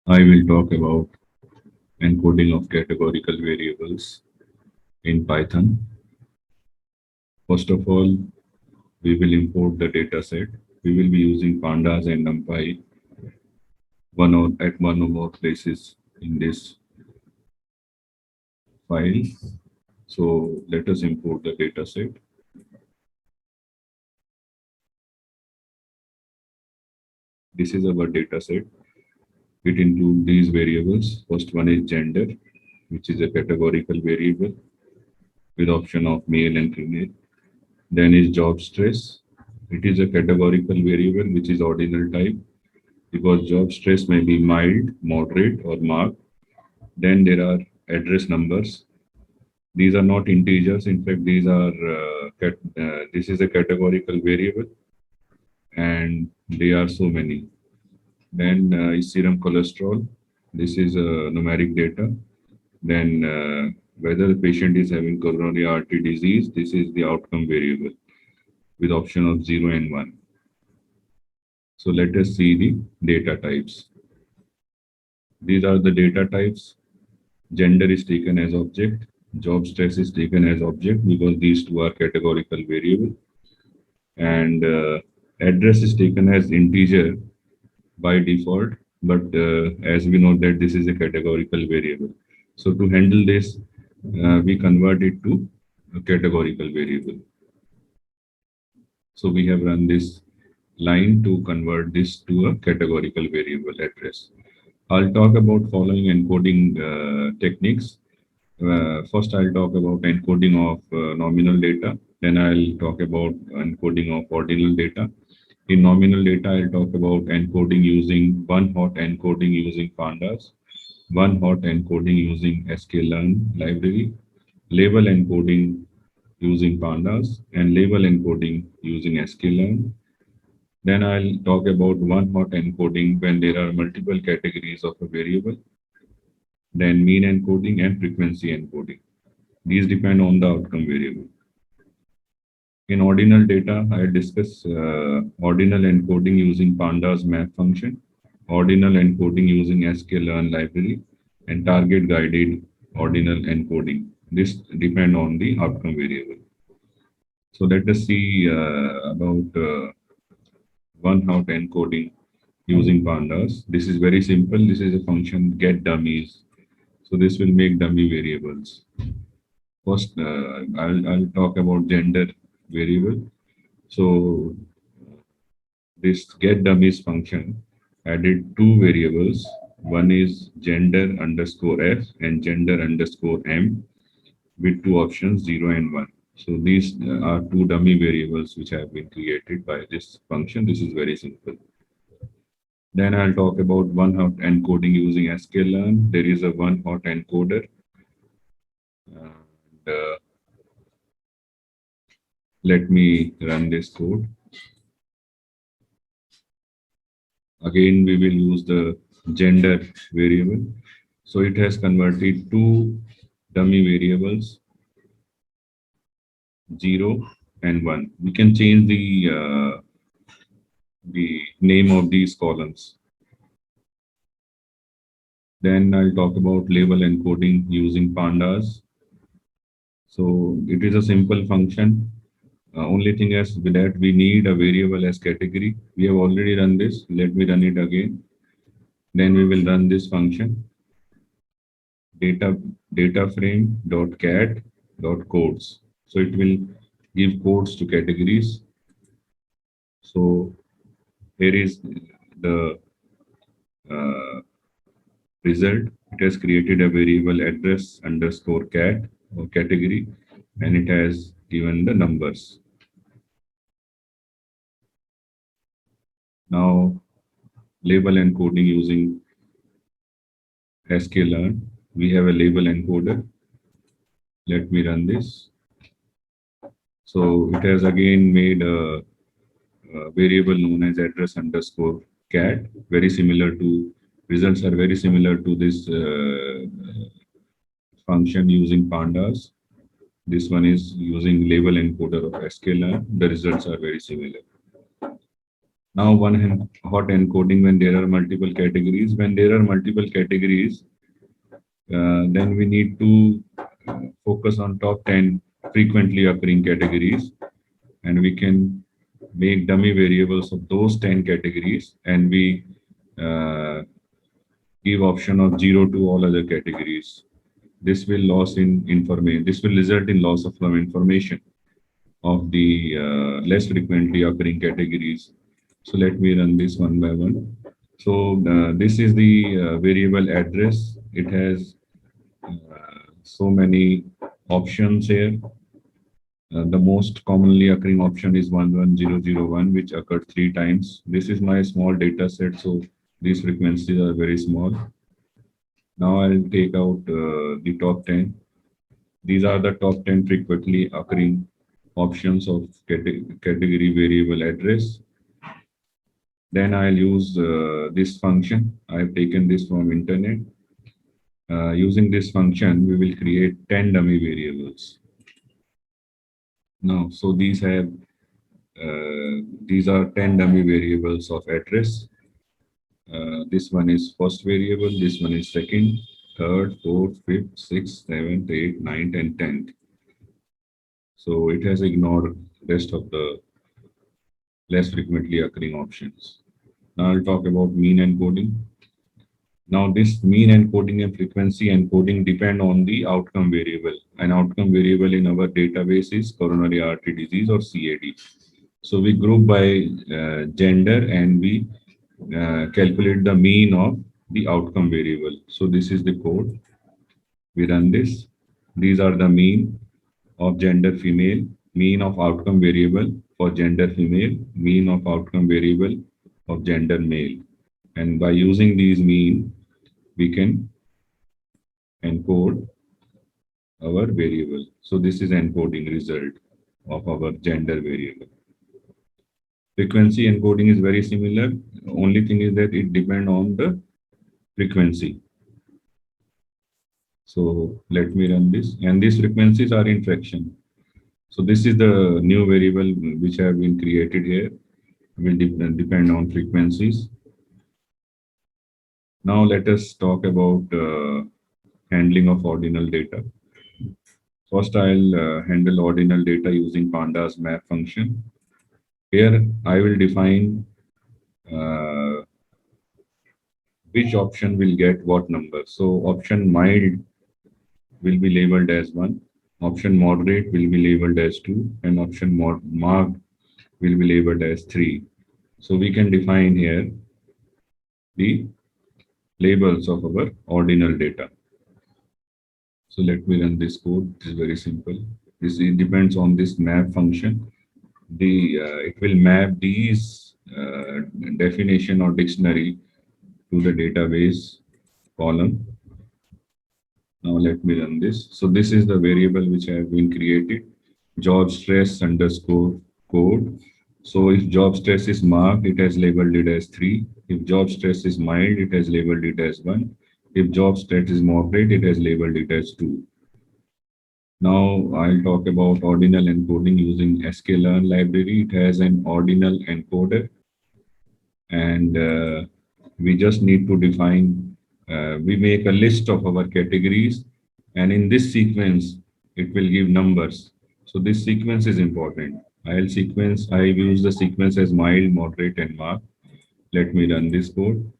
I will talk about encoding of categorical variables in Python. First of all, we will import the dataset. We will be using pandas and numpy at one or more places in this file. So let us import the dataset. This is our dataset. It includes these variables. First one is gender, which is a categorical variable with option of male and female. Then is job stress. It is a categorical variable which is ordinal type because job stress may be mild, moderate, or marked. Then there are address numbers. These are not integers. In fact, these are this is a categorical variable, and they are so many. Then is serum cholesterol. This is numeric data. Then whether the patient is having coronary artery disease. This is the outcome variable with option of 0 and 1. So let us see the data types. These are the data types. Gender is taken as object. Job stress is taken as object because these two are categorical variable. And address is taken as integer by default. But as we know that this is a categorical variable. So to handle this, we convert it to a categorical variable. So we have run this line to convert this to a categorical variable address. I'll talk about following encoding techniques. First, I'll talk about encoding of nominal data. Then I'll talk about encoding of ordinal data. In nominal data, I'll talk about encoding using one-hot encoding using pandas, one-hot encoding using sklearn library, label encoding using pandas, and label encoding using sklearn. Then I'll talk about one-hot encoding when there are multiple categories of a variable, then mean encoding and frequency encoding. These depend on the outcome variable. In ordinal data, I'll discuss ordinal encoding using pandas map function, ordinal encoding using sklearn library, and target guided ordinal encoding. This depend on the outcome variable. So let us see about one-hot encoding using pandas. This is very simple. This is a function get dummies. So this will make dummy variables. First, I'll talk about gender variable. So this get dummies function added two variables. One is gender underscore f and gender underscore m with two options 0 and 1. So these are two dummy variables which have been created by this function. This is very simple. Then I'll talk about one-hot encoding using sklearn. There is a one-hot encoder. And, let me run this code. Again, we will use the gender variable. So it has converted two dummy variables, 0 and 1. We can change the name of these columns. Then I'll talk about label encoding using pandas. So it is a simple function. Only thing is with that we need a variable as category. We have already run this. Let me run it again. Then we will run this function data frame dot cat dot codes. So it will give codes to categories. So here is the uh, result. It has created a variable address underscore cat or category, and it has given the numbers. Now label encoding using sklearn. We have a label encoder. Let me run this. So it has again made a variable known as address underscore cat, very similar to results are very similar to this function using pandas. This one is using label encoder of sklearn. The results are very similar. Now, hot encoding when there are multiple categories. When there are multiple categories, then we need to focus on top 10 frequently occurring categories, and we can make dummy variables of those 10 categories, and we uh, give option of 0 to all other categories. This will loss in information. This will result in loss of some information of the less frequently occurring categories. So let me run this one by one. So this is the variable address. It has so many options here. The most commonly occurring option is 11001, which occurred 3 times. This is my small data set, so these frequencies are very small. Now I'll take out the top 10. These are the top 10 frequently occurring options of category variable address. Then I'll use this function. I've taken this from internet. Using this function, we will create 10 dummy variables. Now, so these are 10 dummy variables of address. This one is first variable, this one is second, third, fourth, fifth, sixth, seventh, eighth, ninth, and 10th. So it has ignored rest of the less frequently occurring options. Now I'll talk about mean encoding. Now this mean encoding and frequency encoding depend on the outcome variable. An outcome variable in our database is coronary artery disease or CAD. So we group by gender and we calculate the mean of the outcome variable. So this is the code. We run this. These are the mean of gender female, mean of outcome variable for gender female, mean of outcome variable of gender male. And by using these mean, we can encode our variable. So this is encoding result of our gender variable. Frequency encoding is very similar. Only thing is that it depends on the frequency. So let me run this. And these frequencies are in fraction. So this is the new variable which have been created here. Will depend on frequencies. Now let us talk about handling of ordinal data. First, I'll handle ordinal data using pandas map function. Here, I will define uh, which option will get what number. So option mild will be labeled as 1, option moderate will be labeled as 2, and option marked will be labeled as 3. So we can define here the labels of our ordinal data. So let me run this code. It is very simple. This it depends on this map function. It will map these definition or dictionary to the database column. Now let me run this. So this is the variable which I have been created, job stress underscore code. So if job stress is marked, it has labeled it as 3. If job stress is mild, it has labeled it as 1. If job stress is moderate, it has labeled it as 2. Now I'll talk about ordinal encoding using sklearn library. It has an ordinal encoder, and we just need to define, we make a list of our categories, and in this sequence, it will give numbers. So this sequence is important. I use the sequence as mild, moderate, and mark. Let me run this code.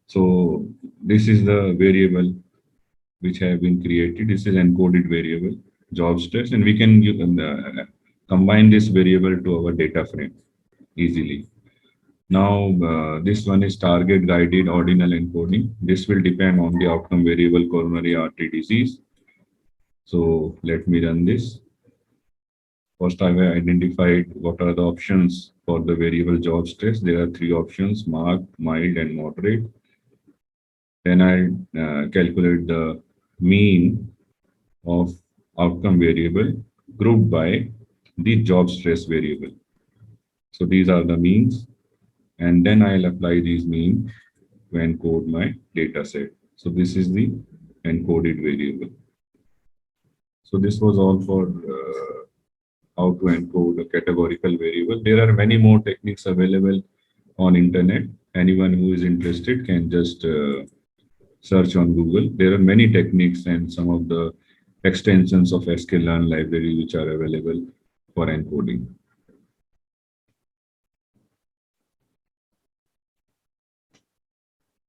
So this is the variable which have been created. This is encoded variable, job stress, and we can combine this variable to our data frame easily. Now, this one is target guided ordinal encoding. This will depend on the outcome variable coronary artery disease. So let me run this. First, I have identified what are the options for the variable job stress. There are 3 options, marked, mild, and moderate. Then I calculate the mean of outcome variable grouped by the job stress variable. So these are the means, and then I'll apply these means to encode my data set. So this is the encoded variable. So this was all for how to encode a categorical variable. There are many more techniques available on internet. Anyone who is interested can just search on Google. There are many techniques and some of the extensions of sklearn library which are available for encoding.